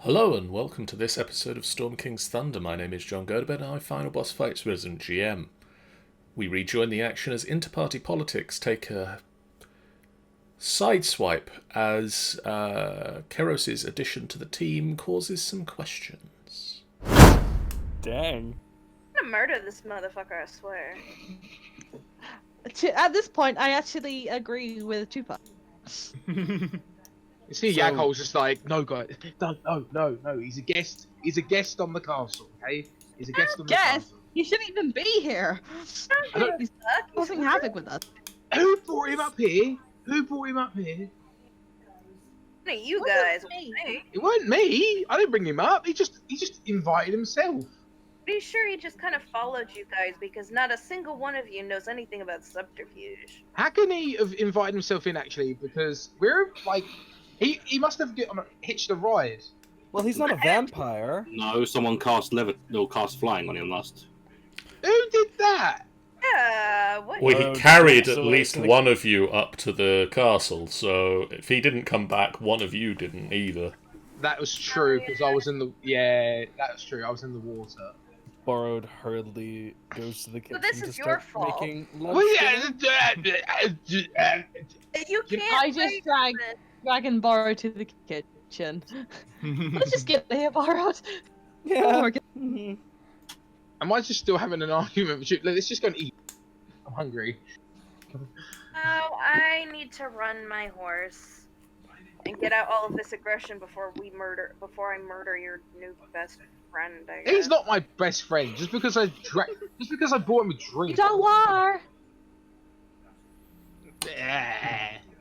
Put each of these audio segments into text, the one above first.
Hello and welcome to this episode of Storm King's Thunder. My name is John Godebed and I Final Boss Fights resident GM. We rejoin the action as inter-party politics take a sideswipe as Keros' addition to the team causes some questions. Dang. I'm gonna murder this motherfucker, I swear. At this point, I actually agree with Tupac. You see, So- Yakol's just like, no, guys, no. He's a guest. He's a guest on the castle. Okay, he's a guest on the Guest? castle. He shouldn't even be here. I don't- He's causing havoc with us. Who brought him up here? Who brought him up here? You What guys, is me? hey, It wasn't me. I didn't bring him up. He just invited himself. be sure he just kind of followed you guys because not a single one of you knows anything about subterfuge. How can he have invited himself in actually? Because we're like, he must have hitched a ride. Well, he's not a vampire. No, someone cast flying on him last. Who did that? Yeah, what? Well, he Oh, carried so at it's least gonna- one of you up to the castle, so if he didn't come back, one of you didn't either. That was true because I was in the that was true. I was in the water. Borrowed hurriedly goes to the kitchen this to is your start fault. making lunch. Well, You can't. I just say dragged Dragon Borrow to the kitchen. Let's just get there borrowed. Yeah. Am I just still having an argument with you? Let's just go and eat. I'm hungry. Oh, I need to run my horse and get out all of this aggression before I murder your new best friend. I guess. He's not my best friend. Just because I bought him a You drink. don't war.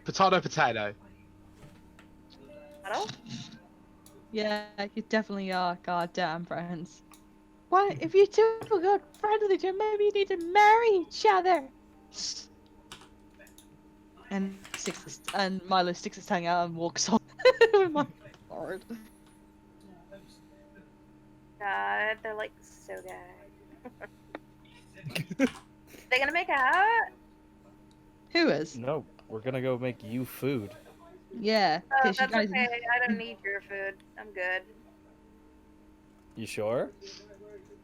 Potato. Hello? Yeah, you definitely are goddamn friends. Why, if you two are good friends with each other, maybe you need to marry each other. And Milo sticks his tongue out and walks on with my board. God, they're like so good. They gonna make out? Who is? No, we're gonna go make you food. Yeah, Oh, 'cause you that's guys. okay. I don't need your food. I'm good. You sure?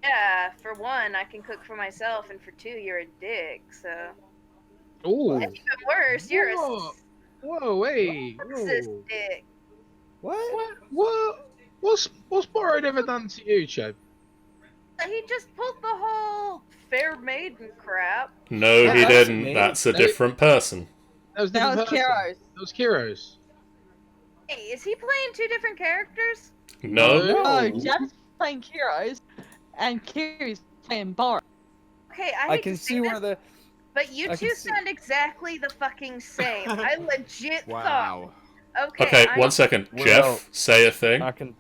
Yeah, for one, I can cook for myself, and for two, you're a dick. So Ooh. and even worse, you're Whoa. a Whoa, wait. sexist Whoa. dick. What? What's Borrowed ever done to you, Chad? He just pulled the whole fair maiden crap. No, Yeah, he that's didn't. me. That's a different person. That was That was Keros. That was Keros. Hey, is he playing two different characters? No? No. Oh, Jeff's playing Keros, and Kiri's playing Bar. Okay, I hate can to say see this, where the. but you I can two see- sound exactly the fucking same. I legit Wow. thought. Okay, Okay, I- 1 second. Well, Jeff, say a thing. I can.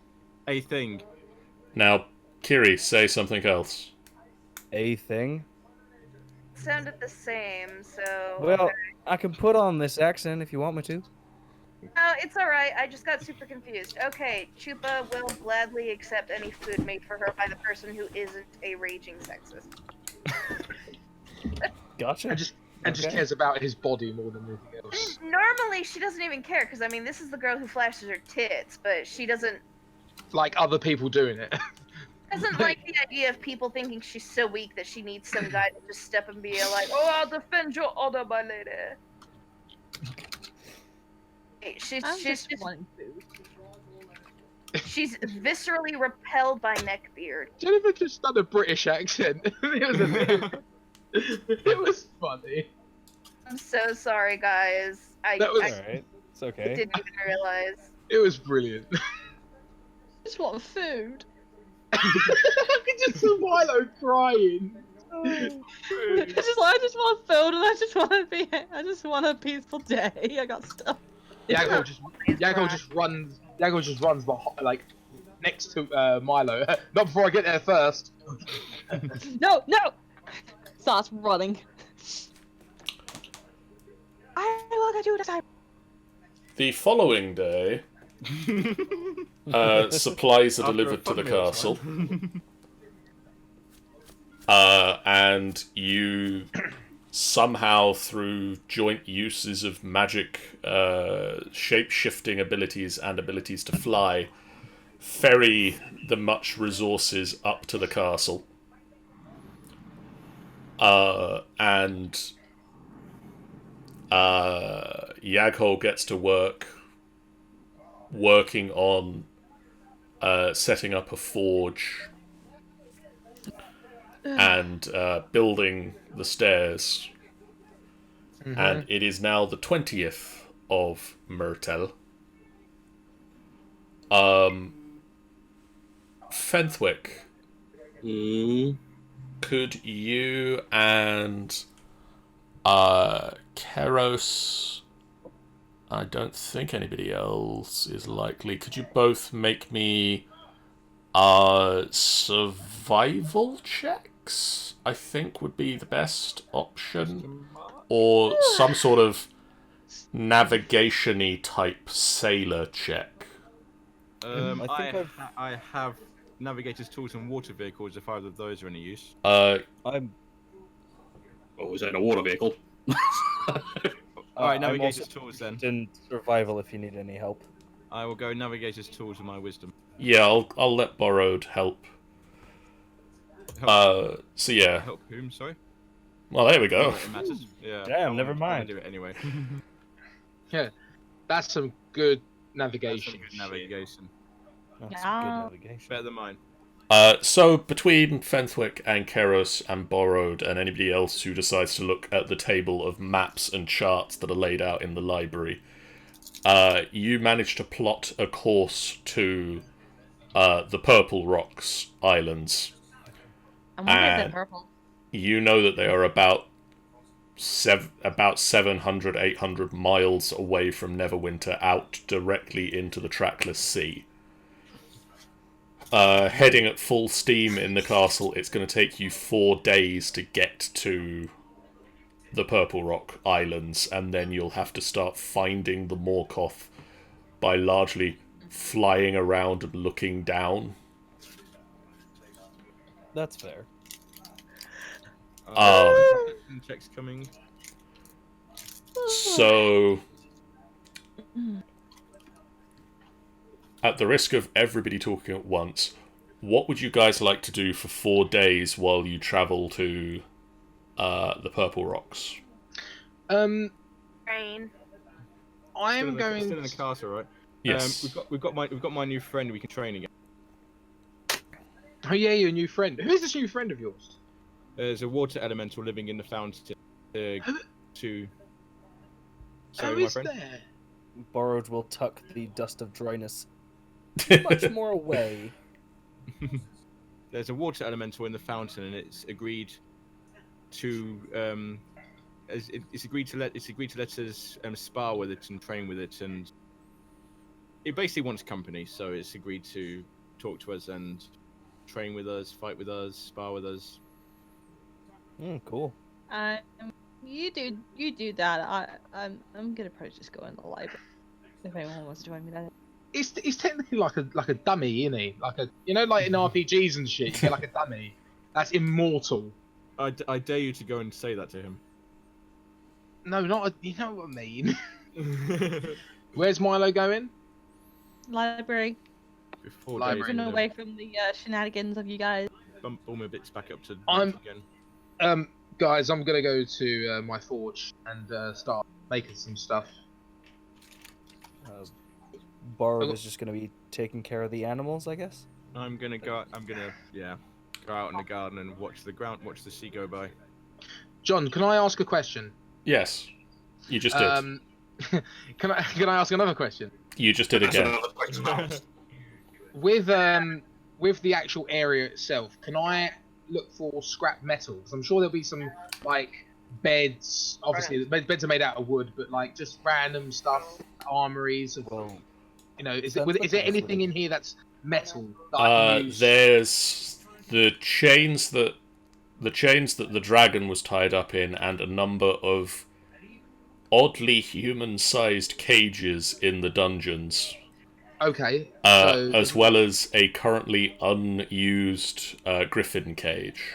A thing. Now, Kiri, say something else. A thing. sounded the same. So Well, I can put on this accent if you want me to. no, it's all right. I just got super confused. Okay, Chupa will gladly accept any food made for her by the person who isn't a raging sexist. Gotcha. And just Okay. cares about his body more than anything else. Normally, she doesn't even care because I mean, this is the girl who flashes her tits, but she doesn't Like other people doing it. like the idea of people thinking she's so weak that she needs some guy to just step and be like, "Oh, I'll defend your honor, my lady." Hey, She's I'm she's just just wanting food. she's viscerally repelled by neckbeard. Jennifer just done a British accent. It was a bit. It was funny. I'm so sorry, guys. That was- I Alright. It's okay. didn't even realize. It was brilliant. Just want food. I could just see Milo crying. I just want food, and I just want a peaceful day. I got stuff. Yago just runs. Yago just runs like next to Milo. Not before I get there first. No, no! Starts running. I want to do this. The following day, supplies are After a delivered to fun the meal castle. time. And you somehow, through joint uses of magic, shape-shifting abilities and abilities to fly, ferry the much resources up to the castle. And Yaghol gets to working on setting up a forge and building the stairs. And it is now the 20th of Myrtle. Fenthwick, could you and Keros, I don't think anybody else is likely, could you both make me survival checks? I think would be the best option. Or some sort of navigation-y type sailor check. I have navigator's tools and water vehicles if either of those are any use. I'm. Oh, is that in a water vehicle? Alright, I'm navigator's also tools then. in survival if you need any help. I will go navigator's tools with my wisdom. Yeah, I'll let Borrowed help. Help, So yeah. help whom, sorry? Well, there we go. It matters. Yeah. Damn, never I'm gonna mind. do it anyway. Yeah, that's some good That's navigation. some good navigation. That's Yeah. good navigation. Better than mine. So between Fenthwick and Keros and Borrowed and anybody else who decides to look at the table of maps and charts that are laid out in the library, you manage to plot a course to the Purple Rocks Islands. And why is And- it purple? You know that they are about 700, 800 miles away from Neverwinter, out directly into the trackless sea. Heading at full steam in the castle, it's going to take you 4 days to get to the Purple Rock Islands, and then you'll have to start finding the Morkoth by largely flying around and looking down. That's fair. Checks coming. So, at the risk of everybody talking at once, what would you guys like to do for 4 days while you travel to the Purple Rocks? Rain. I'm Still going. in the castle, right? Yes. We've got my new friend we can train again. Oh yeah, your new friend. Who's this new friend of yours? There's a water elemental living in the fountain. To Who sorry, my is friend. there? Borrowed will tuck the dust of dryness much more away. There's a water elemental in the fountain, and it's agreed to it's agreed to let us spar with it and train with it, and it basically wants company. So it's agreed to talk to us and train with us, fight with us, spar with us. Cool. You do that. I'm gonna probably just go in the library if anyone wants to join me. Then. He's technically like a dummy, isn't he? Like a like in RPGs and shit, you get like a dummy. That's immortal. I dare you to go and say that to him. No, not you know what I mean. Where's Milo going? Library. Before Library. Run away from the shenanigans of you guys. bump all my bits back up to I'm- again. Guys, I'm gonna go to my forge and start making some stuff. Borrowed is just gonna be taking care of the animals, I guess. I'm gonna go out in the garden and watch the sea go by. John, can I ask a question? Yes. You just did. Can I ask another question? You just did That's again. another question asked. With the actual area itself, can I look for scrap metal? 'Cause I'm sure there'll be some like beds. Obviously, the beds are made out of wood, but like just random stuff, armories. Well, Is That's there what anything it in here that's metal that I can use? There's the chains that the dragon was tied up in, and a number of oddly human-sized cages in the dungeons, Okay. So as well as a currently unused griffin cage.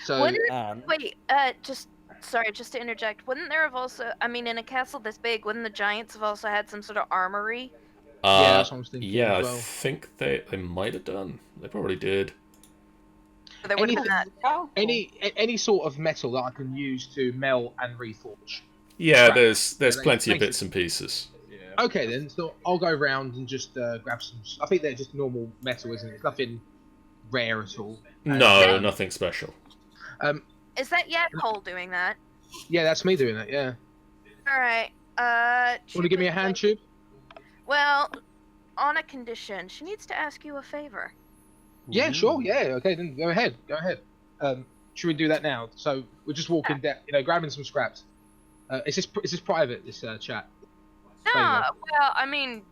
Wouldn't and wait, just to interject. Wouldn't there have also? I mean, in a castle this big, wouldn't the giants have also had some sort of armory? Yeah, that's what I was thinking Yeah, as I well. think they might have done. They probably did. They would have Anything- had. Oh, Any sort of metal that I can use to melt and reforge. Yeah, Scrap. there's Yeah, plenty of makes bits it- and pieces. Yeah. Okay then, so I'll go around and just grab some. I think they're just normal metal, isn't it? It's nothing rare at all. And, No, nothing special. Is that Cole doing that? Yeah, that's me doing it. Yeah. All right. Want to give me a hand, Tube? Well, on a condition. She needs to ask you a favor. Yeah, sure. Yeah. Okay, then go ahead. Go ahead. Should we do that now? So we're just walking down, grabbing some scraps. Is this private? This chat? No, Favor. well, I mean,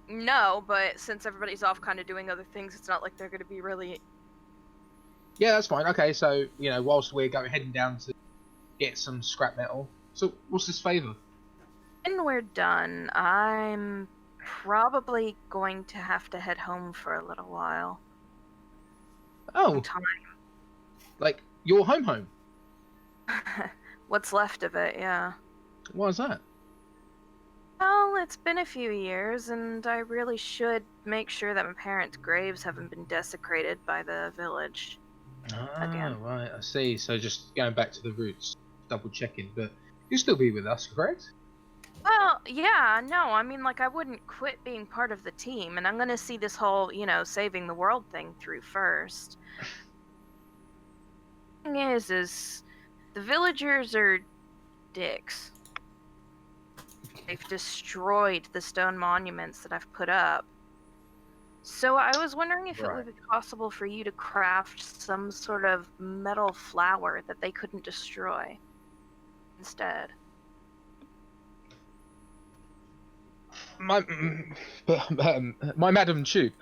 no, but since everybody's off kind of doing other things, it's not like they're going to be really. Yeah, that's fine. Okay, so whilst we're heading down to get some scrap metal. So what's this favor? When we're done, I'm probably going to have to head home for a little while. Oh, Time. like your home? What's left of it, yeah. Why is that? Well, it's been a few years, and I really should make sure that my parents' graves haven't been desecrated by the village. Again. Right, I see. So just going back to the roots, double checking. But you'll still be with us, correct? Well, yeah, no, I mean, like, I wouldn't quit being part of the team, and I'm gonna see this whole, saving the world thing through first. Thing is the villagers are dicks. They've destroyed the stone monuments that I've put up. So I was wondering if it would be possible for you to craft some sort of metal flower that they couldn't destroy instead. My Madam Tube,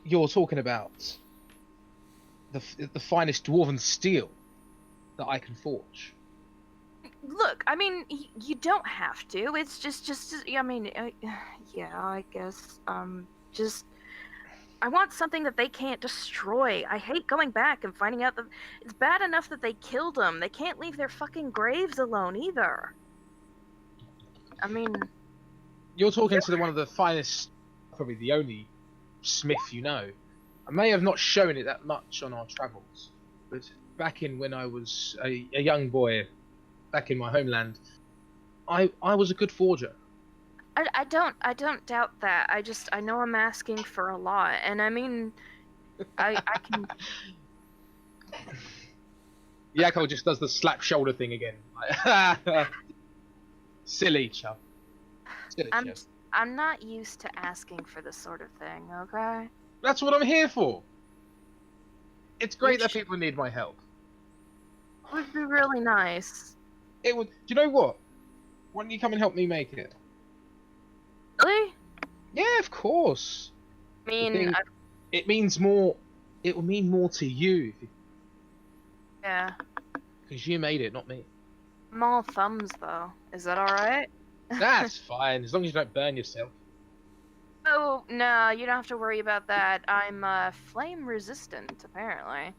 you're talking about the finest dwarven steel that I can forge. Look, I mean, you don't have to. It's just I mean, yeah, I guess. I want something that they can't destroy. I hate going back and finding out that it's bad enough that they killed them. They can't leave their fucking graves alone either. I mean, You're talking to one of the finest, probably the only smith you know. I may have not shown it that much on our travels, but back in when I was a young boy, back in my homeland, I was a good forger. I don't doubt that. I know I'm asking for a lot, and I mean, I can. Yakko just does the slap shoulder thing again. Like, silly chap. Silly chap. I'm not used to asking for this sort of thing. Okay. That's what I'm here for. It's great that people need my help. It would be really nice. It would. Do you know what? Why don't you come and help me make it? Really? Yeah, of course. I mean, It means more. It will mean more to you yeah. because you made it, not me. I'm all thumbs though. Is that all right? That's fine, as long as you don't burn yourself. Oh no, you don't have to worry about that. I'm flame resistant, apparently.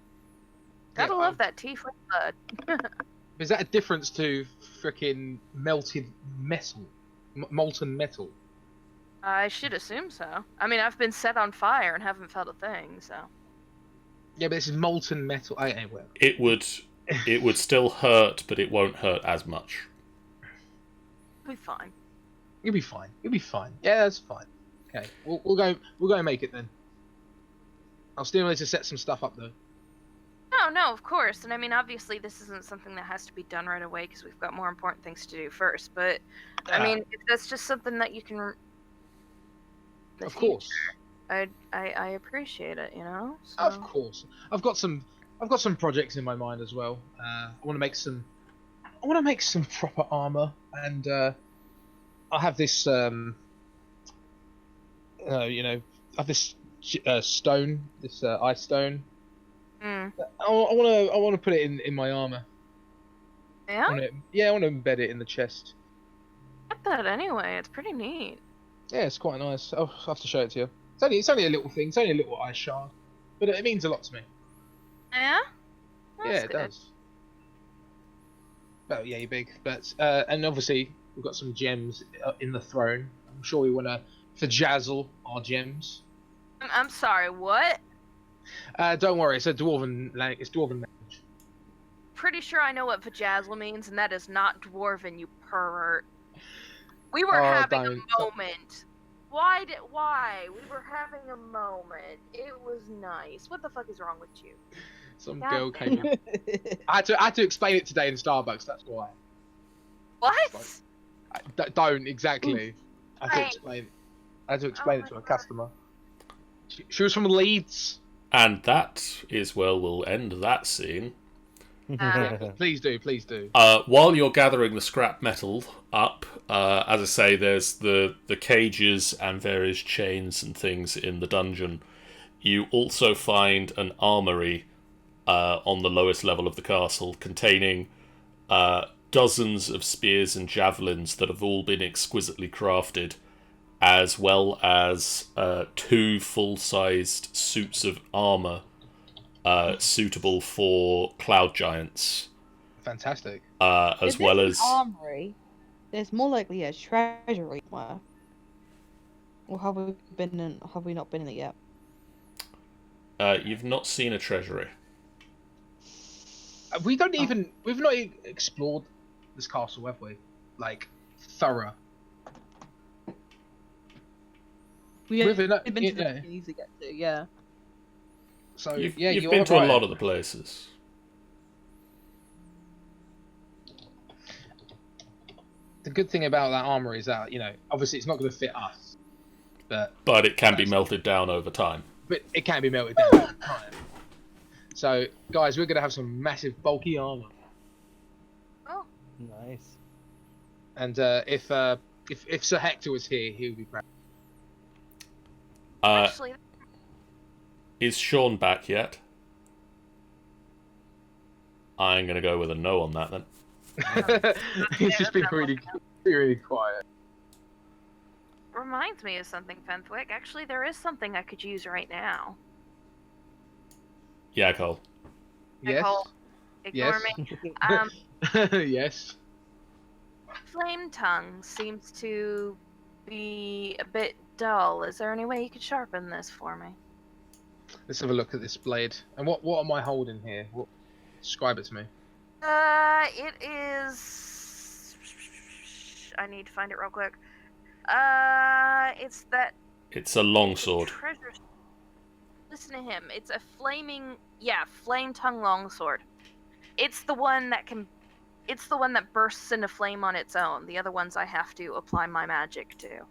Gotta Yeah, love that tiefling blood. Is that a difference to frickin' melted metal, molten metal? I should assume so. I mean, I've been set on fire and haven't felt a thing, so. Yeah, but this is molten metal. Well. It would still hurt, but it won't hurt as much. We'll be fine. You'll be fine. You'll be fine. Yeah, that's fine. Okay, we'll go and make it then. I'll still need to set some stuff up though. No, of course. And I mean, obviously, this isn't something that has to be done right away because we've got more important things to do first. But I mean, if that's just something that you can. Of course. I appreciate it. So. Of course. I've got some projects in my mind as well. I want to make some proper armor, and I have this I have this stone, this ice stone. Mm. I want to put it in my armor. Yeah. I want to embed it in the chest. Get that anyway. It's pretty neat. Yeah, it's quite nice. I'll have to show it to you. It's only a little thing. It's only a little ice shard, but it means a lot to me. Yeah. Yeah, it does. Well, yeah, you're big, but and obviously we've got some gems in the throne. I'm sure we want to vajazzle our gems. I'm sorry, what? Don't worry, it's a dwarven language. Pretty sure I know what vajazzle means, and that is not dwarven, you pervert. We were Oh, having don't. a moment. Why? We were having a moment. It was nice. What the fuck is wrong with you? Some God girl damn. came. I had to explain it today in Starbucks. That's why. What? Don't exactly. I had to Right. explain. I had to explain Oh it to my a God. customer. She was from Leeds. And that is where we'll end that scene. Please do. While you're gathering the scrap metal up, as I say, there's the cages and various chains and things in the dungeon. You also find an armory on the lowest level of the castle containing dozens of spears and javelins that have all been exquisitely crafted, as well as 2 full-sized suits of armor suitable for cloud giants. Fantastic. As If well there's as an armory, there's more likely a treasury somewhere. Or have we not been in it yet? you've not seen a treasury. We've not even explored this castle, have we? Like thorough. We've With it, been to the yeah. we need to get to, yeah. So You've you been are to right. a lot of the places. The good thing about that armor is that obviously it's not going to fit us, but But it can be melted down over time. it can be melted down over time. So guys, we're going to have some massive bulky armor, Nice. and if Sir Hector was here, he would be proud. Actually, Is Sean back yet? I'm going to go with a no on that then. He's just been really quiet. reminds me of something, Fenthwick. Actually, there is something I could use right now. Yeah, Cole. Yes. Nicole, ignore Yes. me. Yes. Flame tongue seems to be a bit dull. Is there any way you could sharpen this for me? Let's have a look at this blade. And what am I holding here? Describe it to me. It is. I need to find it real quick. It's that It's a longsword. treasure. Listen to him. It's a flame tongue longsword. It's the one that can. It's the one that bursts into flame on its own. The other ones I have to apply my magic to.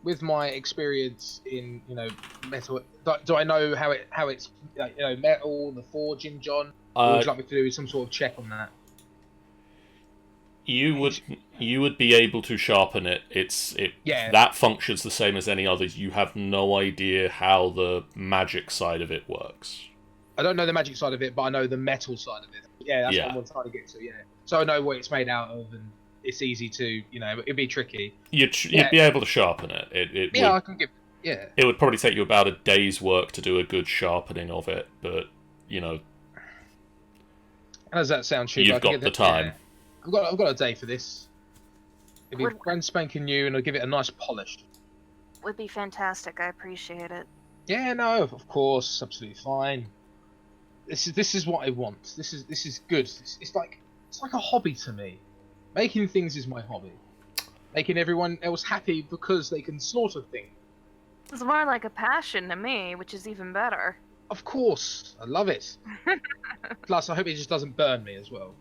With my experience in metal, do I know how it's metal, the forging, John? Or would you like me to do some sort of check on that? You would be able to sharpen it. Yeah. That functions the same as any others. You have no idea how the magic side of it works. I don't know the magic side of it, but I know the metal side of it. Yeah, that's what I'm trying to get to. Yeah, so I know what it's made out of, and it's easy to, it'd be tricky. You'd be able to sharpen it. I can give. Yeah. It would probably take you about a day's work to do a good sharpening of it, but How does that sound, Chief? you've got the time. Yeah. I've got a day for this. It'd be Would- brand spanking new, and I'll give it a nice polish. Would be fantastic. I appreciate it. Yeah, no, of course, absolutely fine. This is what I want. This is good. It's like a hobby to me. Making things is my hobby. Making everyone else happy because they can slaughter things. It's more like a passion to me, which is even better. Of course, I love it. Plus, I hope it just doesn't burn me as well.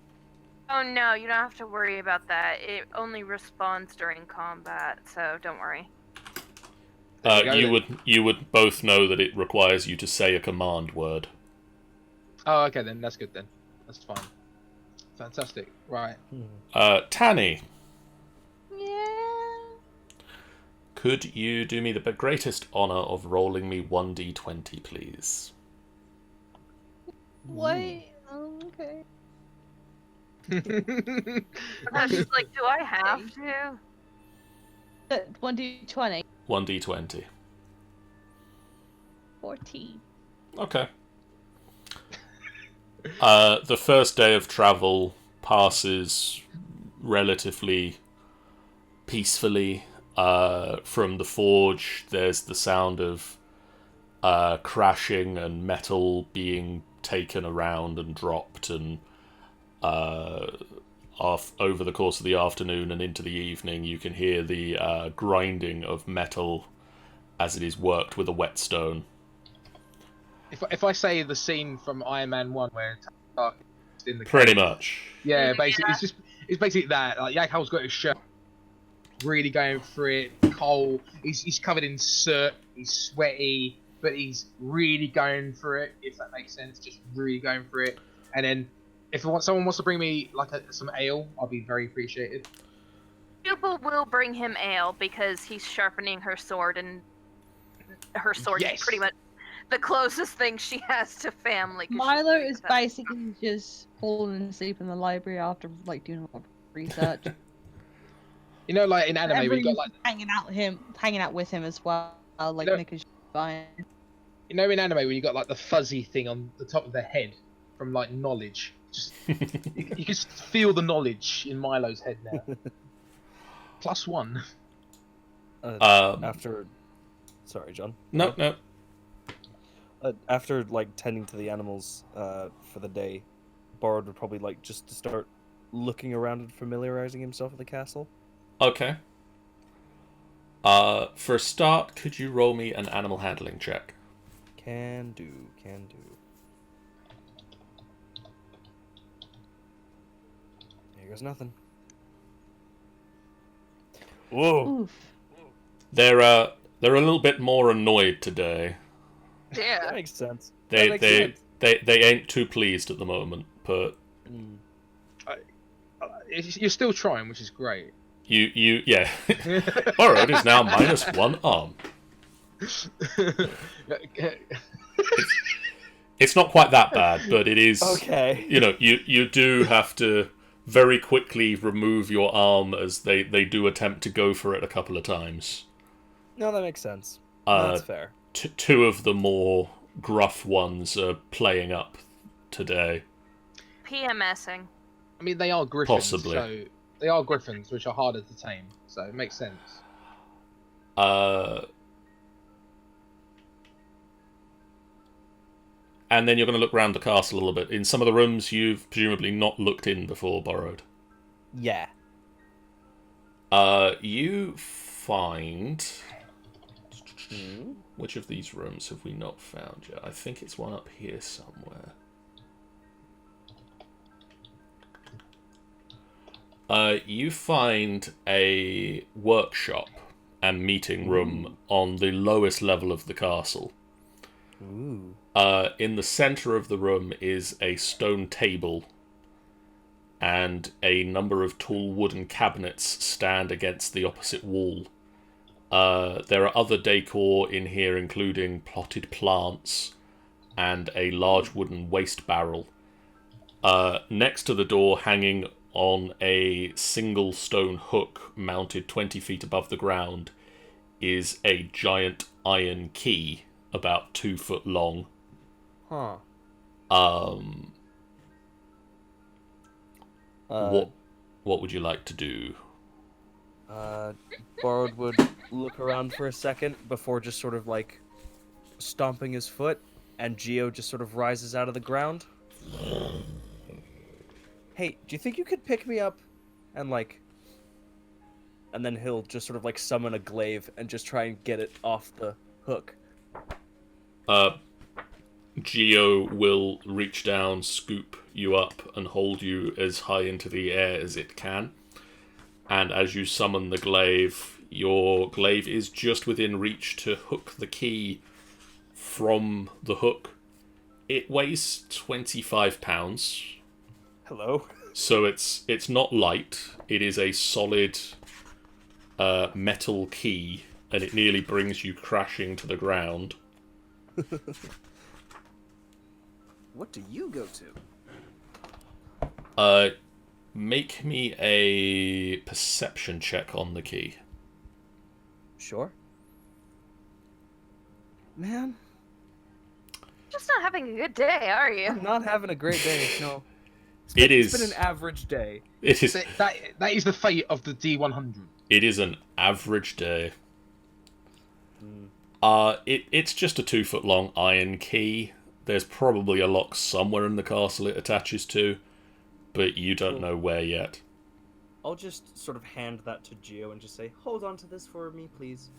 Oh no, you don't have to worry about that. It only responds during combat, so don't worry. There we go then. You would both know that it requires you to say a command word. Oh, okay then. That's good then. That's fine. Fantastic. Right. Tanny, Yeah. could you do me the greatest honor of rolling me 1d20, please? Wait. Okay. No, she's like, do I have to? 1d20. 1d20. 14. Okay. The first day of travel passes relatively peacefully. From the forge, there's the sound of crashing and metal being taken around and dropped, and over the course of the afternoon and into the evening, you can hear the grinding of metal as it is worked with a whetstone. If I say the scene from Iron Man 1 where Stark is in the Pretty cave, much. yeah, basically it's basically that. Like Yakhal's got his shirt, really going for it. Cole, he's covered in soot, he's sweaty, but he's really going for it. If that makes sense, just really going for it. And then if someone wants to bring me like some ale, I'll be very appreciated. Jubal will bring him ale because he's sharpening her sword, and her sword Yes. is pretty much the closest thing she has to family. 'cause she's Milo very is tough. basically just falling asleep in the library after like doing a lot of research. You know, like in anime, we got Everyone's like hanging out with him as well, like No. Nick is fine. you know in anime when you got like the fuzzy thing on the top of their head from like knowledge. Just you can just feel the knowledge in Milo's head now. +1. After, sorry, John. No. After like tending to the animals for the day, Borrowed would probably like just to start looking around and familiarizing himself with the castle. Okay. For a start, could you roll me an animal handling check? Can do. Here goes nothing. Whoa. Oof. They're a little bit more annoyed today. Yeah. That makes sense. They That makes sense. they ain't too pleased at the moment, but You're still trying, which is great. yeah. Borrowed is now -1 arm. It's not quite that bad, but it is. Okay. You know, you do have to very quickly remove your arm as they do attempt to go for it a couple of times. No, that makes sense. Uh, That's fair. Two of the more gruff ones are playing up today. PMSing. I mean, they are griffins, Possibly. so they are griffins, which are harder to tame. So it makes sense. And then you're going to look around the castle a little bit. In some of the rooms you've presumably not looked in before, Borrowed. Yeah. You find... Hmm? Which of these rooms have we not found yet? I think it's one up here somewhere. You find a workshop and meeting room on the lowest level of the castle. Ooh. In the center of the room is a stone table, and a number of tall wooden cabinets stand against the opposite wall. There are other decor in here, including potted plants and a large wooden waste barrel. Next to the door, hanging on a single stone hook mounted 20 feet above the ground, is a giant iron key about 2 foot long. Huh. What would you like to do? Borrowed would look around for a second before just sort of like stomping his foot, and Geo just sort of rises out of the ground. Hey, do you think you could pick me up? And then he'll just sort of like summon a glaive and just try and get it off the hook. Geo will reach down, scoop you up, and hold you as high into the air as it can. And as you summon the glaive, your glaive is just within reach to hook the key from the hook. It weighs 25 pounds. Hello? So it's not light. It is a solid metal key, and it nearly brings you crashing to the ground. What do you go to? Make me a perception check on the key. Sure. Man, Just not having a good day, are you? I'm not having a great day, no. It's been an average day. It is. That is the fate of the D100. It is an average day. It's just a 2-foot long iron key. There's probably a lock somewhere in the castle it attaches to, but you don't know where yet. I'll just sort of hand that to Geo and just say, "Hold on to this for me, please,"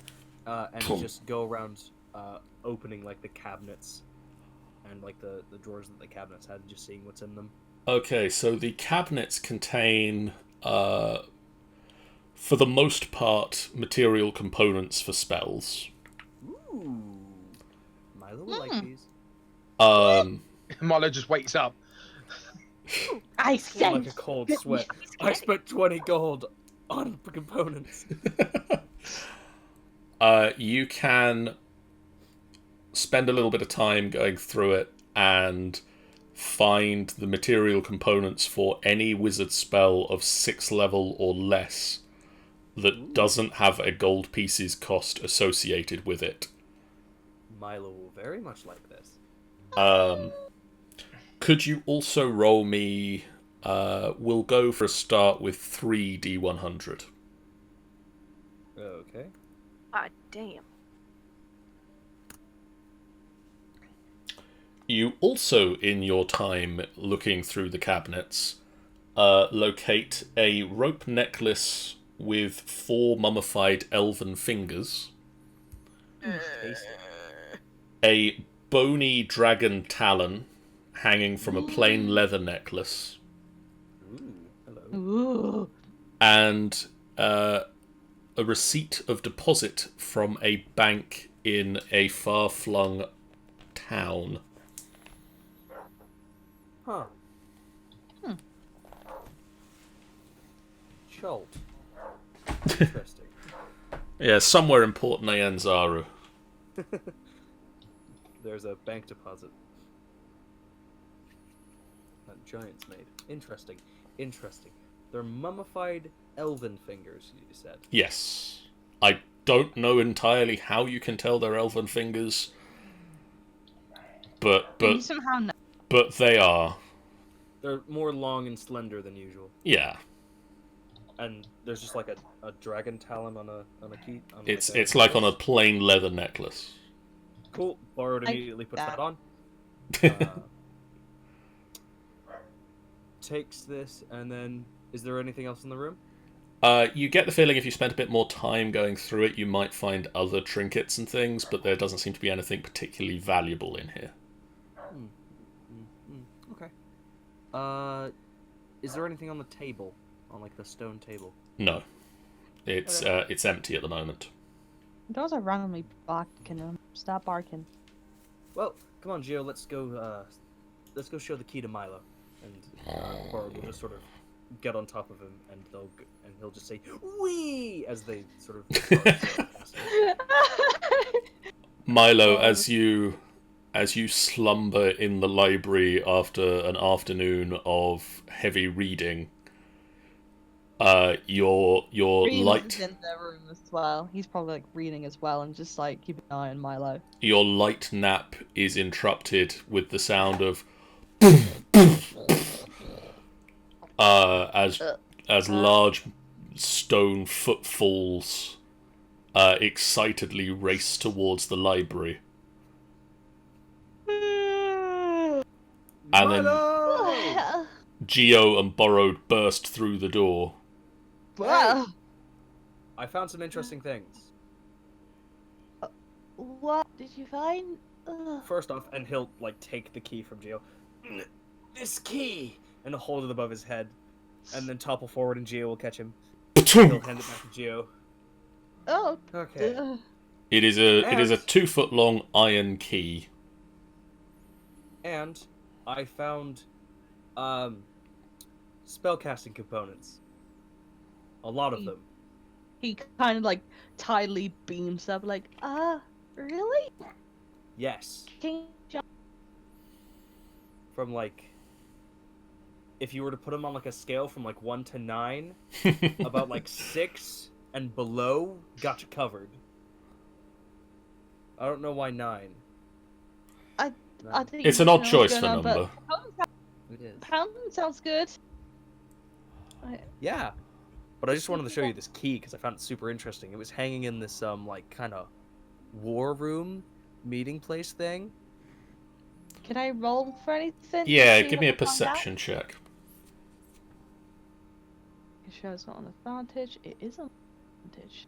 and just go around opening like the cabinets and like the drawers that the cabinets had, and just seeing what's in them. Okay, so the cabinets contain, for the most part, material components for spells. Ooh, Milo will like these. Milo just wakes up. I Like sense. a cold sweat. I spent 20 gold on components. You can spend a little bit of time going through it and find the material components for any wizard spell of 6th level or less that doesn't have a gold pieces cost associated with it. Milo will very much like this. Could you also roll me... we'll go for a start with 3 D100. Okay. Ah, damn. You also, in your time looking through the cabinets, locate a rope necklace with 4 mummified elven fingers, Tasty. a bony dragon talon hanging from a plain leather necklace, Ooh, hello. Ooh. and a receipt of deposit from a bank in a far-flung town. Huh. Chult. Interesting. Yeah, somewhere in Port Nyanzaru. There's a bank deposit that giants made. Interesting. Interesting. They're mummified elven fingers, you said. Yes. I don't know entirely how you can tell they're elven fingers, You but somehow know. but they are. They're more long and slender than usual. Yeah. And there's just like a dragon talon on a key. On It's like on a plain leather necklace. Cool. Borrowed Like immediately puts that. that on. Takes this, and then is there anything else in the room? You get the feeling if you spent a bit more time going through it, you might find other trinkets and things, but there doesn't seem to be anything particularly valuable in here. Okay. Is there anything on the table, on like the stone table? No. It's empty at the moment. Those are randomly barking. Stop barking. Well, come on, Gio. Let's go show the key to Milo, and Borg will just sort of get on top of him, and he'll just say "wee" as they sort of. Milo, as you slumber in the library after an afternoon of heavy reading, your Remus light is in the room as well. He's probably like reading as well, and just like keep an eye on Milo. your light nap is interrupted with the sound of as large stone footfalls excitedly race towards the library. And then Milo! Geo and Borrowed burst through the door. Wow. I found some interesting things. What did you find? First off, and he'll like take the key from Geo. This key, and he'll hold it above his head, and then topple forward, and Geo will catch him. He'll hand it back to Geo. Oh. Okay. It is a 2-foot long iron key. And I found spellcasting components. A lot of them. He kind of like tidily beams up, like, really? Yes. King John? From like, if you were to put them on like a scale from like 1 to 9, about like 6 and below got you covered. I don't know why 9. I think It's you an odd know choice what's for going on, number. but It is. Pound sounds good. Yeah. But I just wanted to show you this key because I found it super interesting. It was hanging in this like kind of war room meeting place thing. Can I roll for anything? Yeah, See give if me I a can find out? perception check. It shows not an advantage. It is an advantage.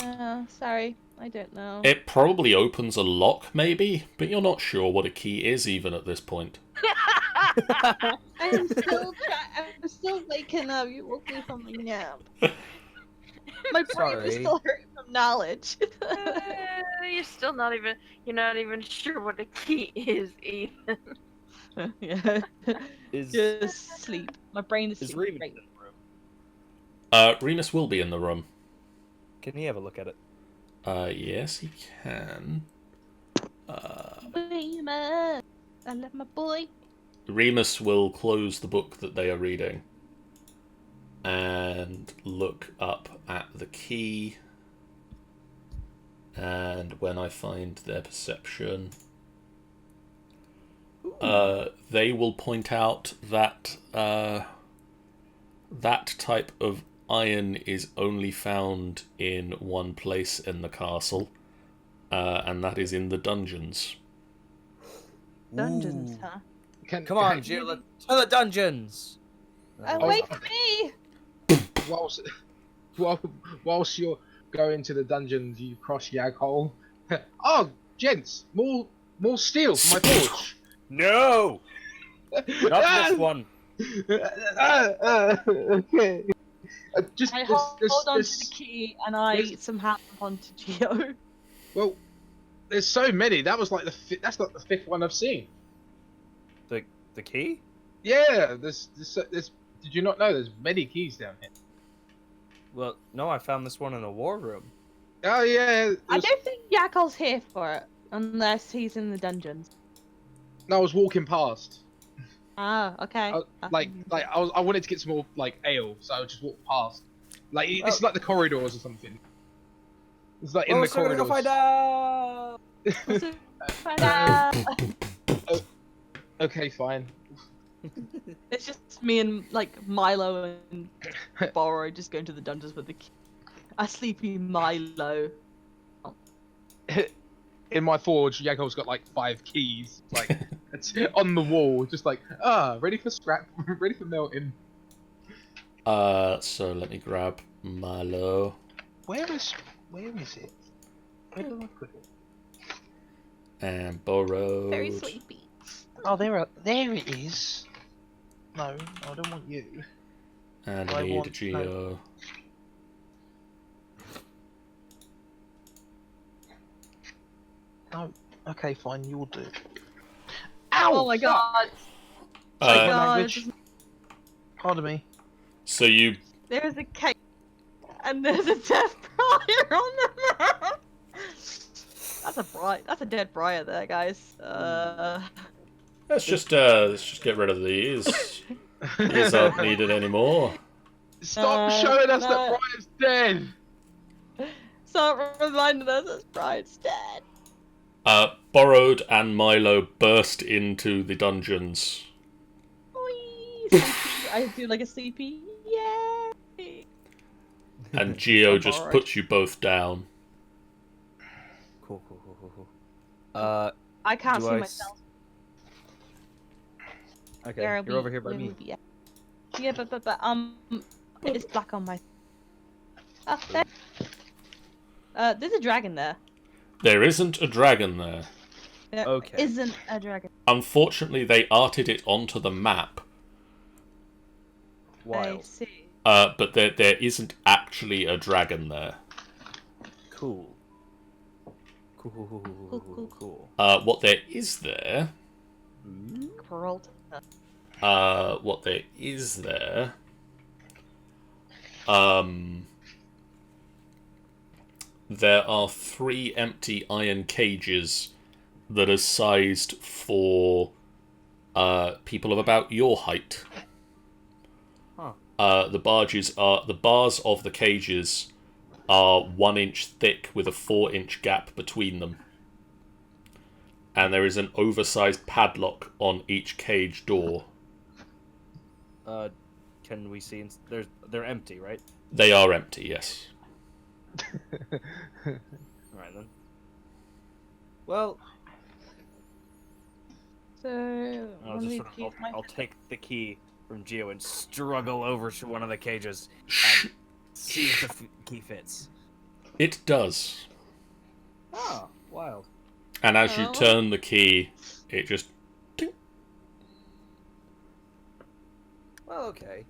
No, sorry. I don't know. It probably opens a lock, maybe, but you're not sure what a key is even at this point. I'm still waking up. You woke me from my nap. My brain is Sorry. still hurting from knowledge. You're not even sure what a key is even. Yeah. Is Just sleep. My brain is Remus sleeping. in the room? Remus will be in the room. Can he have a look at it? Yes, he can. Remus, I love my boy. Remus will close the book that they are reading and look up at the key. And when I find their perception, they will point out that that type of iron is only found in one place in the castle, and that is in the dungeons. Dungeons, Ooh. huh? Come on, Gio, let's to the dungeons! Wait for me! Whilst you're going to the dungeons, you cross Yaghole. Oh, gents, more steel for my forge. No! Not this one! Okay. I hold on to the key and I somehow onto Geo. Well, there's so many. That was like that's like the fifth one I've seen. The key? Yeah, there's. Did you not know there's many keys down here? Well, no, I found this one in a war room. Oh yeah. I don't think Yakol's here for it, unless he's in the dungeons. No, I was walking past. Ah, okay. I wanted to get some more like ale, so I just walked past. Like it's like the corridors or something. It's like in the So we're corridors. gonna find out! Okay, fine. It's just me and like Milo and Borrow just going to the dungeons with the key. A sleepy Milo. In my forge, Yagol's got like 5 keys, like it's on the wall, just like ready for scrap, ready for melting. So let me grab Milo. Where is it? Where did I put it? And Borrowed. Very sleepy. Oh, there it is. No, I don't want you. And I I need want- Geo. No, okay, fine, you'll do. Oh my god. Uh, Pardon me. so you There's a cake. And there's a death briar on the map. That's a dead briar there, guys. let's just get rid of these. These aren't needed anymore. Stop showing us no. that Brian's dead. Stop reminding us that Brian's dead. Borrowed and Milo burst into the dungeons. Oi, sleepy. I do like a sleepy. Yay! And Geo just Borrowed. puts you both down. Cool. I can't Do see I myself. Okay, There you're we- over here by there me. we be. Yeah, but it's black on my. Oh, there. There's a dragon there. There isn't a dragon there. There Okay. isn't a dragon. Unfortunately, they arted it onto the map. I Wild. see. But there isn't actually a dragon there. Cool. Cool. What there is there, Curled. what there is there, there are 3 empty iron cages that are sized for people of about your height. Huh. The bars of the cages are 1 inch thick with a 4-inch gap between them. and there is an oversized padlock on each cage door. Can we see? They're empty, right? They are empty, yes. All right then. Well, So I'll take the key from Geo and struggle over to one of the cages Shh. and see if the key fits. It does. Ah, wild. And as you Oh. turn the key, it just... Ding. Well, okay.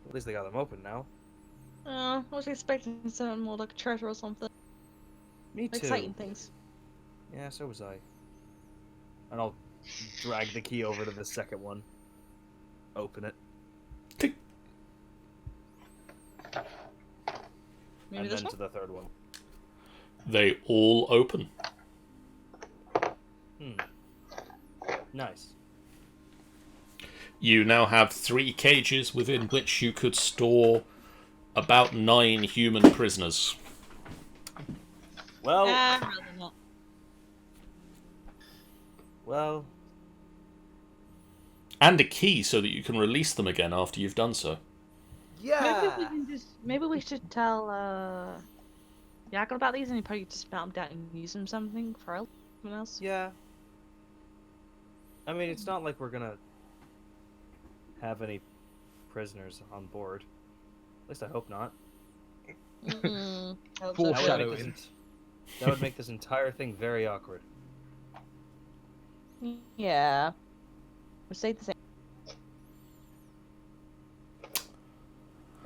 At least they got them open now. I was expecting something more like a treasure or something. Me too. Exciting things. Yeah, so was I. And I'll drag the key over to the second one. Open it. Tick. Maybe And this then one? to the third one. They all open. Nice. You now have 3 cages within which you could store about 9 human prisoners. Well, Rather not. well, And a key so that you can release them again after you've done so. yeah. Maybe we should tell Jackal about these, and he probably just melt them down and use them something for someone else. Yeah. I mean, it's not like we're gonna have any prisoners on board. At least I hope not. Hope Full so. shadow. That would make this entire thing very awkward. Yeah. We'll say the same.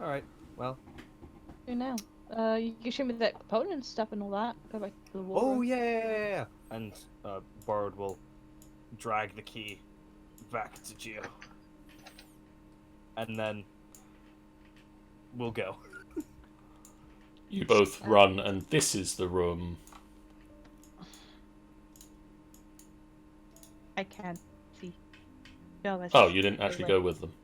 Alright, well. Do now. You can show me that component stuff and all that. Go back to the water. Oh, yeah. And, Borrowed will drag the key back to Geo. And then we'll go. You both run, and this is the room. I can't see. No, that's Oh, you didn't actually go with them.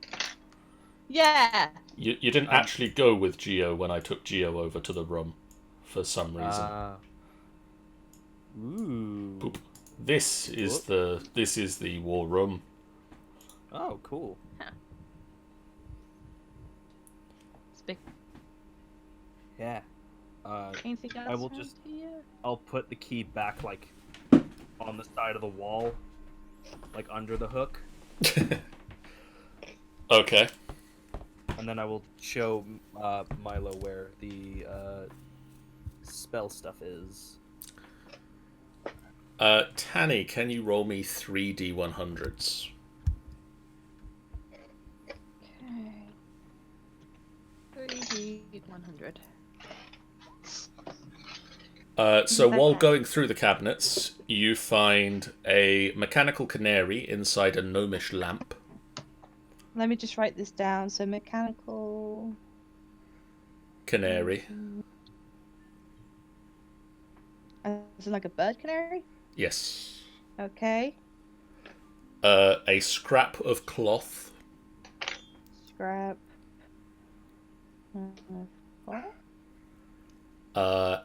Yeah. You didn't actually go with Geo when I took Geo over to the room, for some reason. Ooh. Poop. This is the war room. Oh, cool. It's big. Yeah. Anything else? I will around just- here? I'll put the key back, like, on the side of the wall. Like, under the hook. Okay. And then I will show Milo where the spell stuff is. Tanny, can you roll me 3d100s? Okay. 100. So while Okay. going through the cabinets, you find a mechanical canary inside a gnomish lamp. Let me just write this down. So mechanical. Canary. Is it like a bird canary? Yes. Okay. A scrap of cloth. Scrap. What?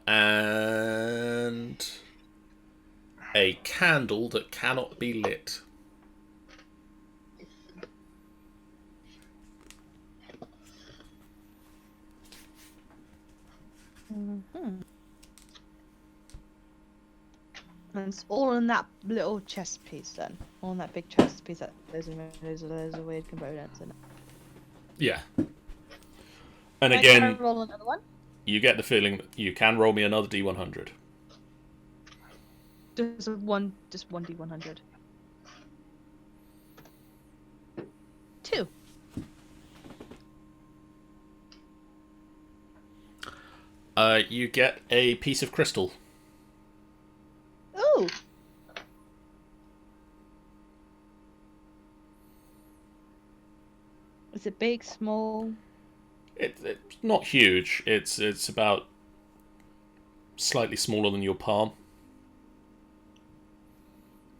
And a candle that cannot be lit. Mm-hmm. And it's all in that little chest piece then. All in that big chest piece that there's a weird components in it. Yeah. And Can I again, roll another one? you get the feeling that you can roll me another d100. Just one D100. 2. You get a piece of crystal. Ooh. Is it big, small? It's not huge. It's about slightly smaller than your palm.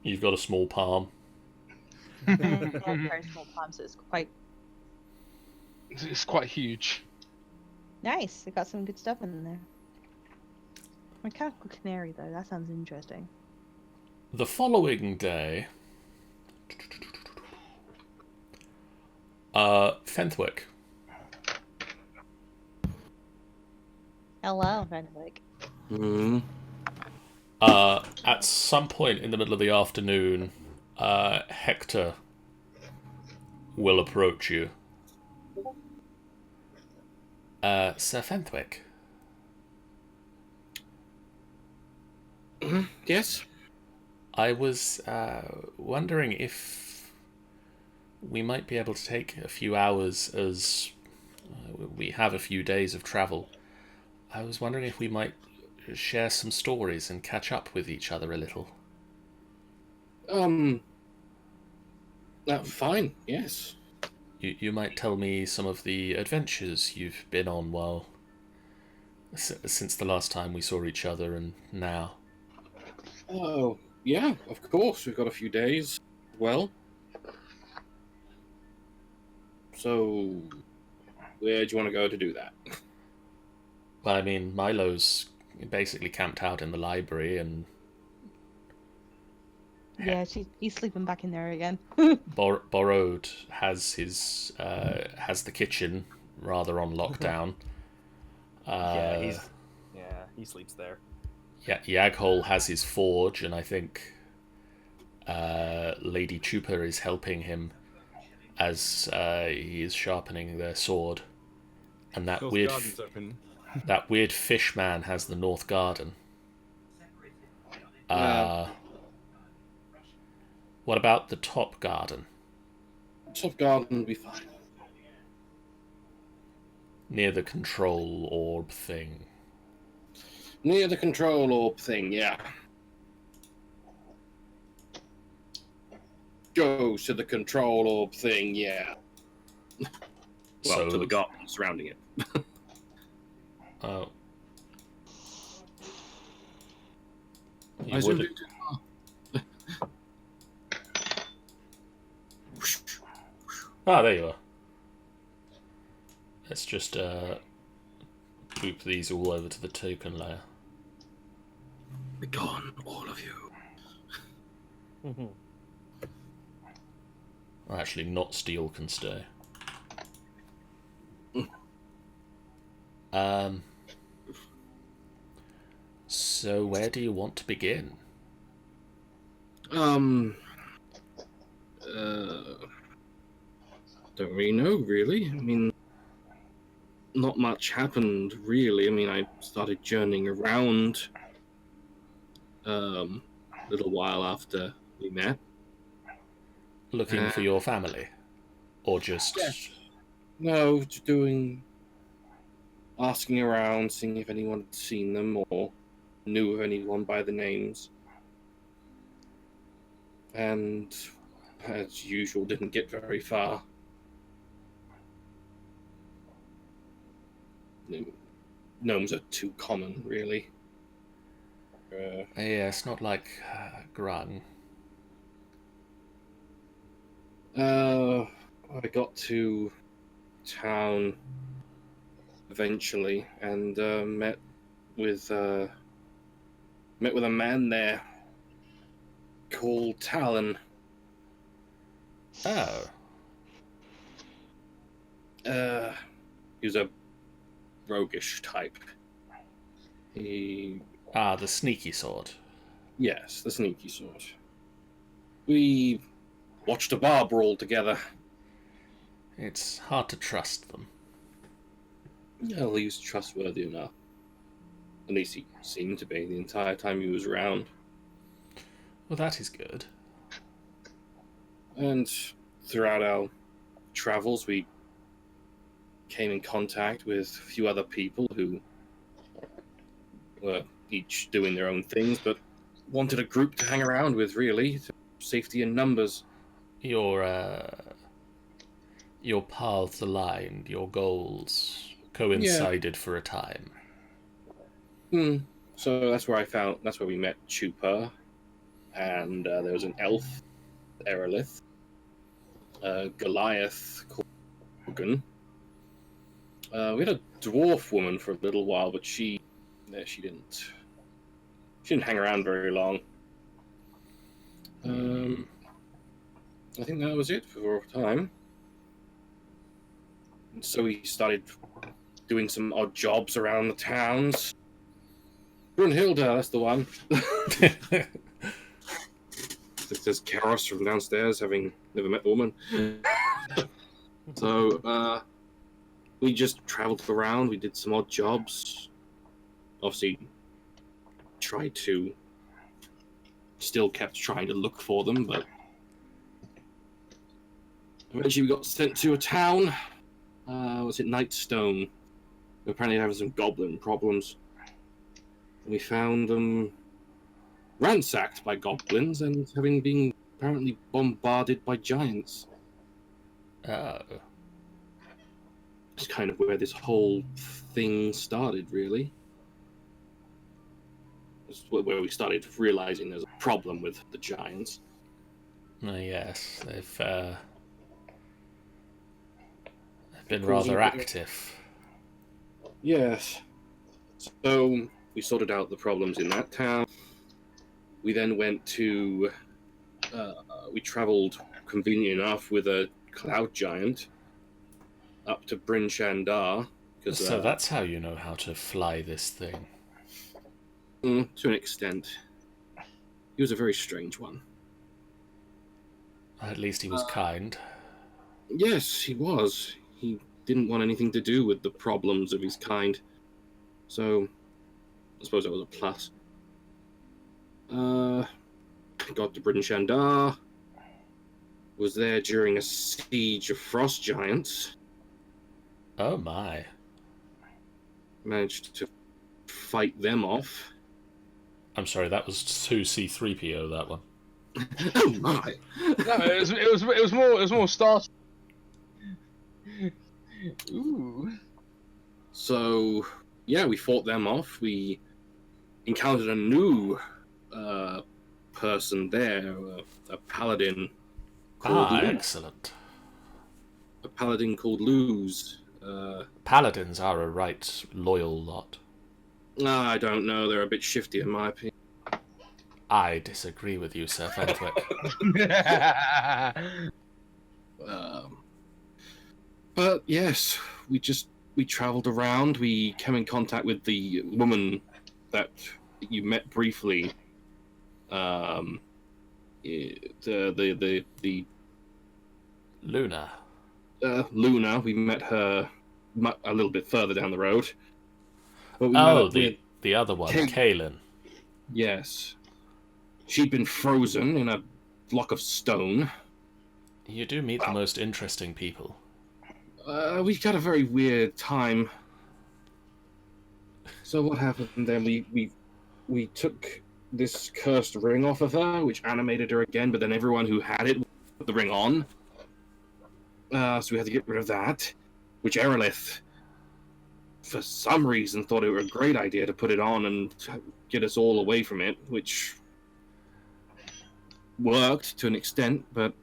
You've got a small palm. Very small palm, so it's quite It's quite huge. nice. They got some good stuff in there. Mechanical canary, though. That sounds interesting. The following day, Fenthwick. Hello, Fenwick. Hmm. At some point in the middle of the afternoon, Hector will approach you. Sir Fenthwick, Yes. I was wondering if we might be able to take a few hours, as we have a few days of travel. I was wondering if we might share some stories and catch up with each other a little. Fine. Yes. You might tell me some of the adventures you've been on while since the last time we saw each other and now. Oh, yeah. Of course. We've got a few days. Well. So, where do you want to go to do that? Well, I mean, Milo's basically camped out in the library, and Yeah, he's sleeping back in there again. Borrowed has has the kitchen rather on lockdown. Yeah, he sleeps there. Yeah, Yaghole has his forge, and I think Lady Chupa is helping him as he is sharpening their sword. And that North weird Garden's open. that weird fish man has the North Garden. What about the Top Garden? Top Garden will be fine. Near the control orb thing. Near the control orb thing, yeah. Goes to the control orb thing, yeah. Well, to the garden surrounding it. Oh. I You zoomed would... in. Ah, there you are. Let's just boop these all over to the token layer. Be gone, all of you. Well, actually, not steel can stay. So where do you want to begin? Don't really know, really. I mean, not much happened, really. I mean, I started journeying around a little while after we met. Looking for your family? Or just... Yes. No, just asking around, seeing if anyone had seen them or knew of anyone by the names. And, as usual, didn't get very far. Gnomes are too common, really. Yeah, it's not like Grung. I got to town eventually and met with a man there called Talon. Oh. He was a roguish type. The sneaky sort. Yes, the sneaky sort. We watched a bar brawl together. It's hard to trust them. Well, he was trustworthy enough. At least he seemed to be the entire time he was around. Well, that is good. And throughout our travels, we came in contact with a few other people who were each doing their own things, but wanted a group to hang around with, really. Safety in numbers. Your paths aligned, your goals coincided for a time. So that's where we met Chupa, and there was an elf, Erelith, Goliath, Korgan. We had a dwarf woman for a little while, but she didn't hang around very long. I think that was it for time. And so we started doing some odd jobs around the towns. Brunhilde, that's the one. There's Keros from downstairs, having never met the woman. So, we just travelled around, we did some odd jobs. Obviously, still kept trying to look for them, but eventually we got sent to a town. Was it Nightstone? Apparently having some goblin problems. We found them ransacked by goblins and having been apparently bombarded by giants. Oh. It's kind of where this whole thing started, really. It's where we started realizing there's a problem with the giants. Yes, they've been rather active. Yes. So we sorted out the problems in that town. We then went to... we travelled, convenient enough, with a cloud giant up to Bryn Shandar. So that's how you know how to fly this thing. To an extent. He was a very strange one. At least he was kind. Yes, he was. He didn't want anything to do with the problems of his kind. So, I suppose that was a plus. Got to Bryn Shandar. Was there during a siege of frost giants. Oh my. Managed to fight them off. I'm sorry, that was 2C3PO, that one. Oh my! No, it was more Star. Ooh. So, yeah, we fought them off. We encountered a new person there, a paladin. Excellent. A paladin called Luz. Paladins are a right loyal lot. I don't know. They're a bit shifty, in my opinion. I disagree with you, Sir Fenwick. But yes, we travelled around. We came in contact with the woman that you met briefly. The Luna. Luna. We met her a little bit further down the road. But we met up with the other one, Kaelin. Yes. She'd been frozen in a block of stone. You do meet the most interesting people. We had a very weird time. So what happened then? We took this cursed ring off of her, which animated her again, but then everyone who had it put the ring on. So we had to get rid of that, which Aerolith, for some reason, thought it was a great idea to put it on and get us all away from it, which worked to an extent, but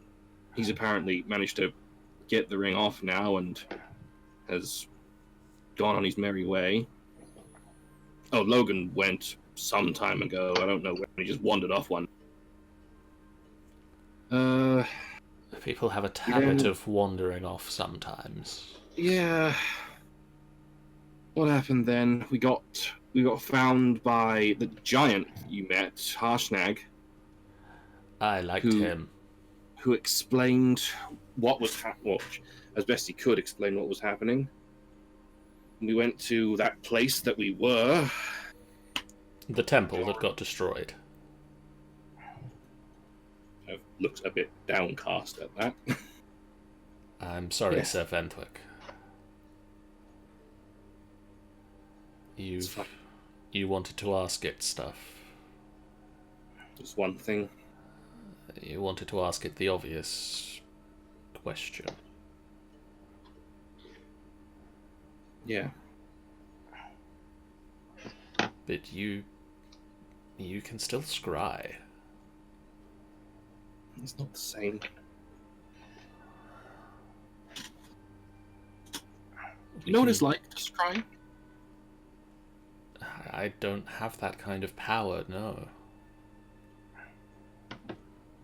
he's apparently managed to get the ring off now and has gone on his merry way. Oh, Logan went some time ago. I don't know when. He just wandered off one. People have a habit of wandering off sometimes. Yeah. What happened then? We got found by the giant you met, Harshnag. I liked him. Who explained what was as best he could explain what was happening. We went to that place that we were. The temple that got destroyed. Looks a bit downcast at that. I'm sorry, Sir Fenwick. You wanted to ask it stuff. Just one thing. You wanted to ask it the obvious question. Yeah. But you can still scry. It's not the same. You know what it's like to scry? I don't have that kind of power, no.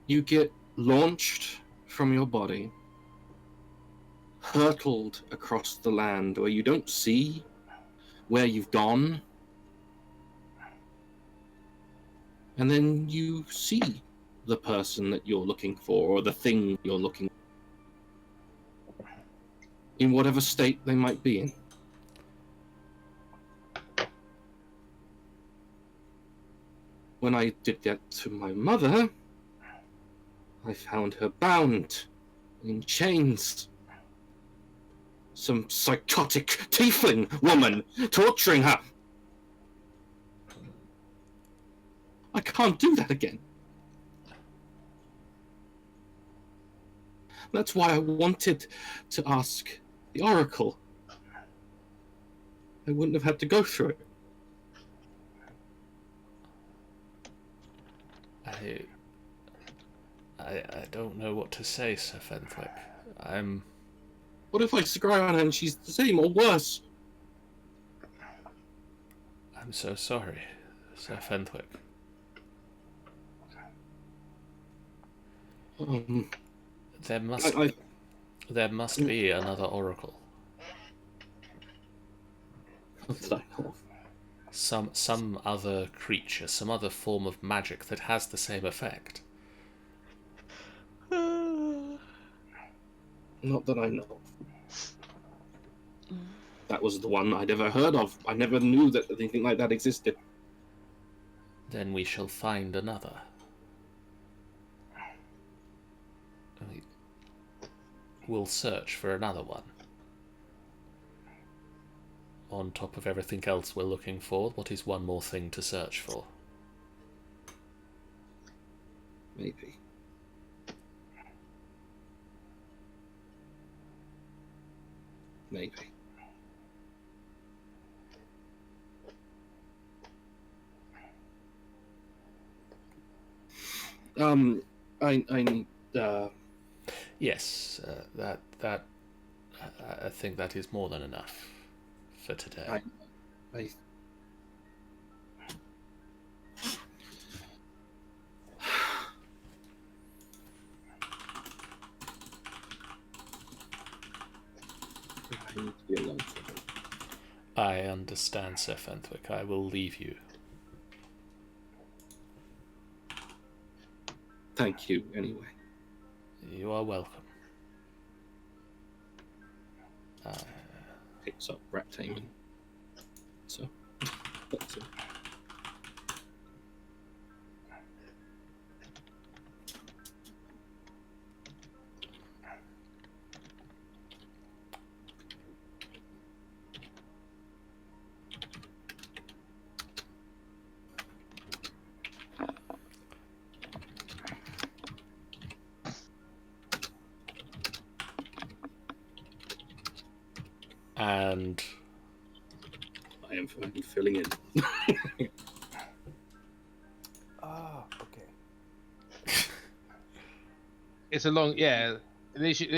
You get launched from your body, hurtled across the land where you don't see where you've gone, and then you see the person that you're looking for, or the thing you're looking for, in whatever state they might be in. When I did that to my mother, I found her bound in chains. Some psychotic tiefling woman torturing her. I can't do that again. That's why I wanted to ask the Oracle. I wouldn't have had to go through it. I don't know what to say, Sir Fenthwick. What if I scry on her and she's the same or worse? I'm so sorry, Sir Fenthwick. There must be another oracle. What did I know of? Some other creature, some other form of magic that has the same effect. Not that I know of. That was the one I'd ever heard of. I never knew that anything like that existed. Then we shall find another. We'll search for another one. On top of everything else we're looking for, what is one more thing to search for? Maybe. Maybe. I need, Yes, I think that is more than enough for today. I need to be alone for a bit. I understand, Sir Fenthwick. I will leave you. Thank you, anyway. You are welcome. Picks up rat taming. So, that's it. And I am filling in. Ah, okay. It's a long, yeah. They should,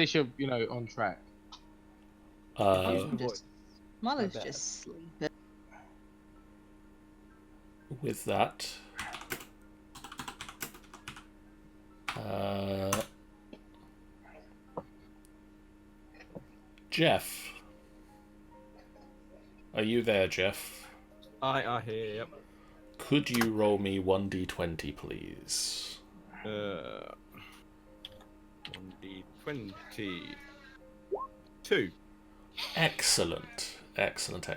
on track. Mother's bad. just sleeping. with that, Jeff. Are you there, Jeff? I hear. Yep. Could you roll me 1d20, please? 1d20. 2. Excellent. Excellent.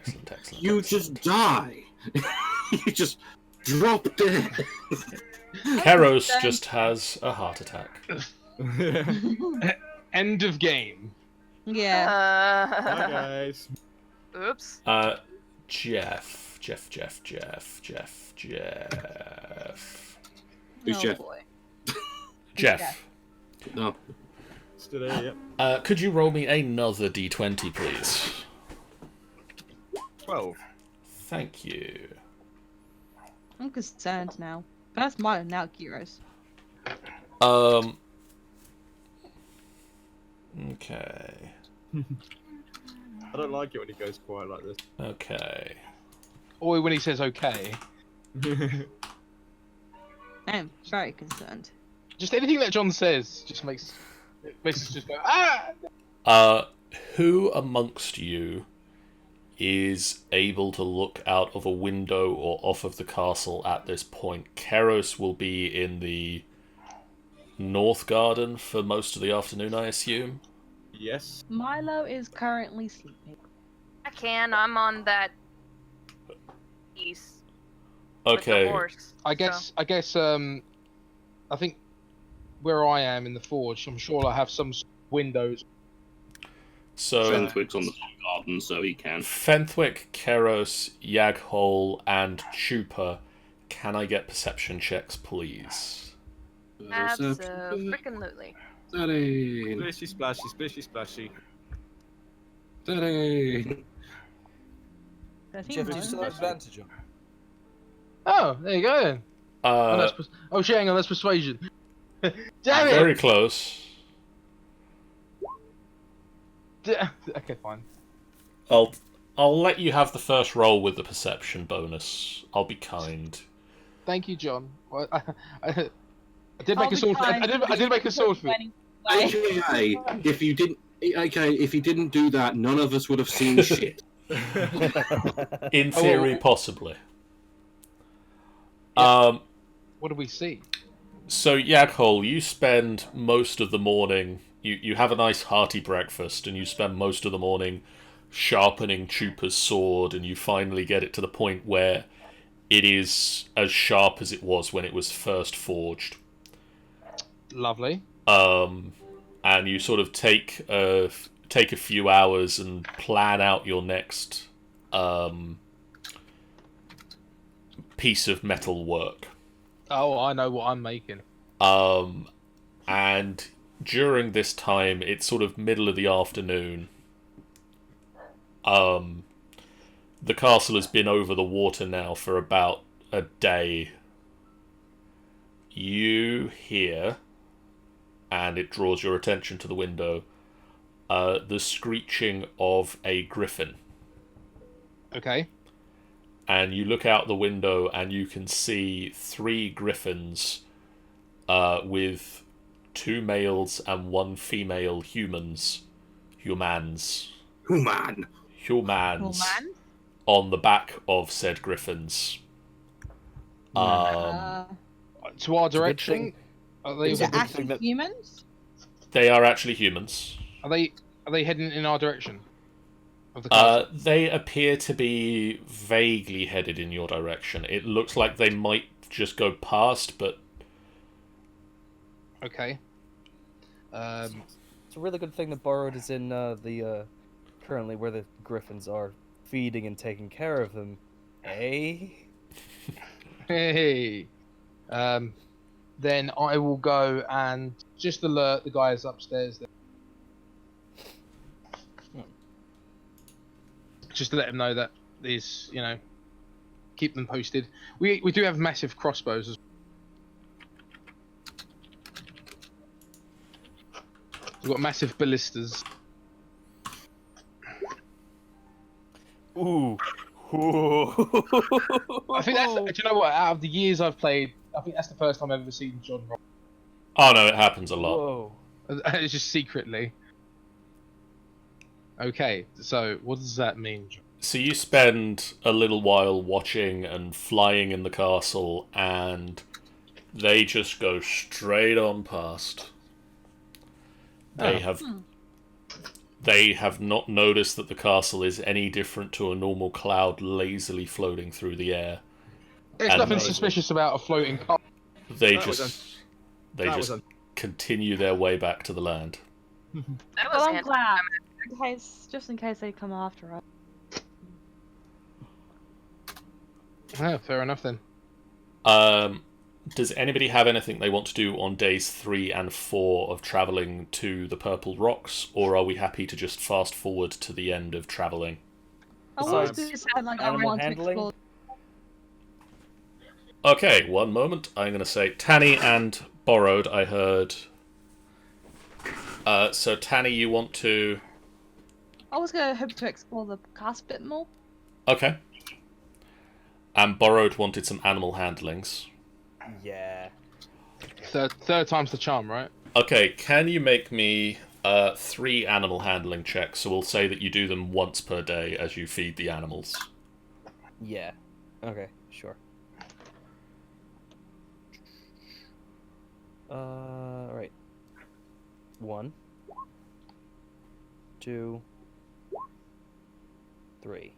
You just die. You just drop dead. Keros just has a heart attack. End of game. Yeah. Hi guys. Oops. Jeff. Who's Oh, Jeff? boy. Jeff. No. Still there, yep. Could you roll me another d20, please? 12. Thank you. I'm concerned now. That's mine now, Keros. Okay. I don't like it when he goes quiet like this. Okay. Or when he says okay. I am very concerned. Just anything that John says just makes us just go ah. Who amongst you is able to look out of a window or off of the castle at this point? Keros will be in the North Garden for most of the afternoon, I assume. Yes. Milo is currently sleeping. I can. I'm on that piece. With the Okay. horse, I guess I think where I am in the forge, I'm sure I have some windows. So Fenwick's on the garden, so he can. Fenwick, Keros, Yaghol, and Chupa, can I get perception checks, please? Absolutely. 13. Splishy splashy, splishy splashy. 13. Jeff, do you still have advantage on? Oh, there you go then. Hang on, that's persuasion. Damn it! Very close. Okay, fine. I'll let you have the first roll with the perception bonus. I'll be kind. Thank you, John. Well, I did make a sword. I did make a sword for you. AKA, if you didn't do that, none of us would have seen shit. In theory, possibly. What do we see? So, Yaghol, you spend most of the morning... You have a nice hearty breakfast, and you spend most of the morning sharpening Chupa's sword, and you finally get it to the point where it is as sharp as it was when it was first forged. Lovely. And you sort of take a few hours and plan out your next piece of metal work. Oh, I know what I'm making. And during this time, it's sort of middle of the afternoon. The castle has been over the water now for about a day. You hear, and it draws your attention to the window, the screeching of a griffin. Okay. And you look out the window and you can see 3 griffins with 2 males and 1 female humans Human. on the back of said griffins. To our direction. Are they? Is it actually humans? They are actually humans. Are they heading in our direction? Of the castle? They appear to be vaguely headed in your direction. It looks like they might just go past, but... Okay. It's a really good thing that Borrowed is in the currently where the griffins are, feeding and taking care of them. Eh? Hey. Then I will go and just alert the guys upstairs. Just to let them know that is, keep them posted. We do have massive crossbows as well. We've got massive ballistas. Ooh. I think that's. Do you know what? Out of the years I've played, I think that's the first time I've ever seen John roll. Oh no, it happens a lot. Whoa. It's just secretly. Okay, so what does that mean, John? So you spend a little while watching and flying in the castle, and they just go straight on past. They have not noticed that the castle is any different to a normal cloud lazily floating through the air. There's nothing suspicious about a floating car. They just continue their way back to the land. That Well, was I'm glad. Just in case they come after us. Oh, fair enough then. Does anybody have anything they want to do on days 3 and 4 of travelling to the Purple Rocks, or are we happy to just fast forward to the end of travelling? I always do sound like I animal want to handling? explore. Okay, one moment. I'm going to say Tanny and Borrowed, I heard. So Tanny, you want to... I was going to hope to explore the cast a bit more. Okay. And Borrowed wanted some animal handlings. Yeah. Third time's the charm, right? Okay, can you make me 3 animal handling checks? So we'll say that you do them once per day as you feed the animals. Yeah. Okay, sure. Right. 1, 2, 3.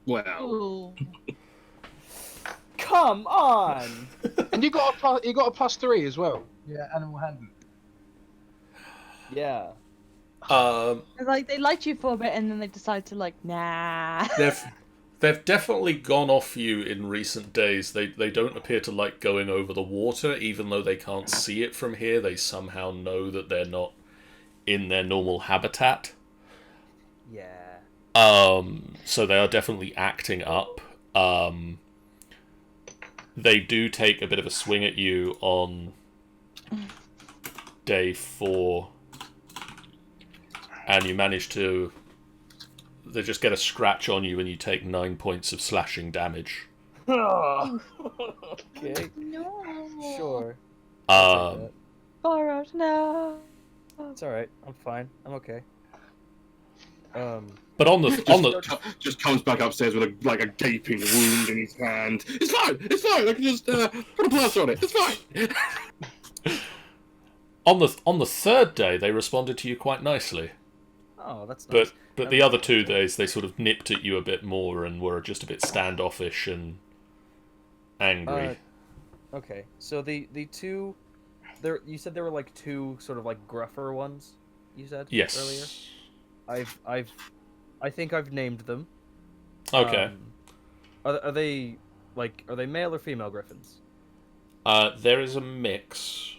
Wow. Ooh. Come on! And you got a +3 as well. Yeah, animal handling. Yeah. Like they liked you for a bit, and then they decide to like, nah. They've definitely gone off you in recent days. They don't appear to like going over the water, even though they can't see it from here. They somehow know that they're not in their normal habitat. Yeah. So they are definitely acting up. They do take a bit of a swing at you on day 4, and you manage to. They just get a scratch on you, and you take 9 points of slashing damage. Okay. No. Sure. I'll take Um, that. Borrowed, no. It's alright. I'm fine. I'm okay. but on the Just comes back upstairs with a gaping wound in his hand. It's fine. It's fine. I can just put a plaster on it. It's fine. on the 3rd day, they responded to you quite nicely. Oh, that's nice. But the other 2 days, they sort of nipped at you a bit more and were just a bit standoffish and angry. Okay. So the 2 there you said there were like 2 sort of like gruffer ones, you said Yes. earlier? I think I've named them. Okay. Are they male or female griffins? There is a mix.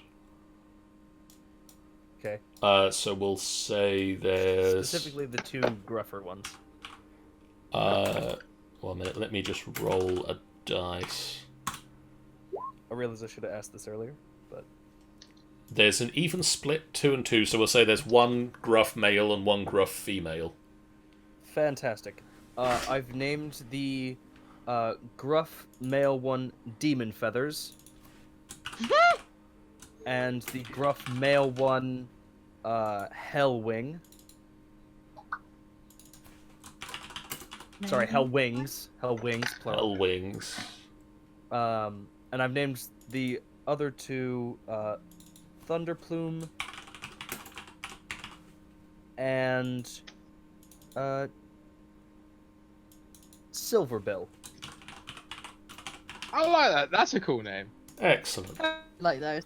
Okay. So we'll say there's... Specifically the 2 gruffer ones. 1 minute, let me just roll a dice. I realize I should have asked this earlier, but There's an even split, 2 and 2, so we'll say there's 1 gruff male and 1 gruff female. fantastic. I've named the gruff male one Demon Feathers. And the gruff male one Hellwing. Sorry, Hellwings. Hellwings, plural. Wings. And I've named the other 2 Thunderplume and Silverbill. I like that. That's a cool name. Excellent. Like those.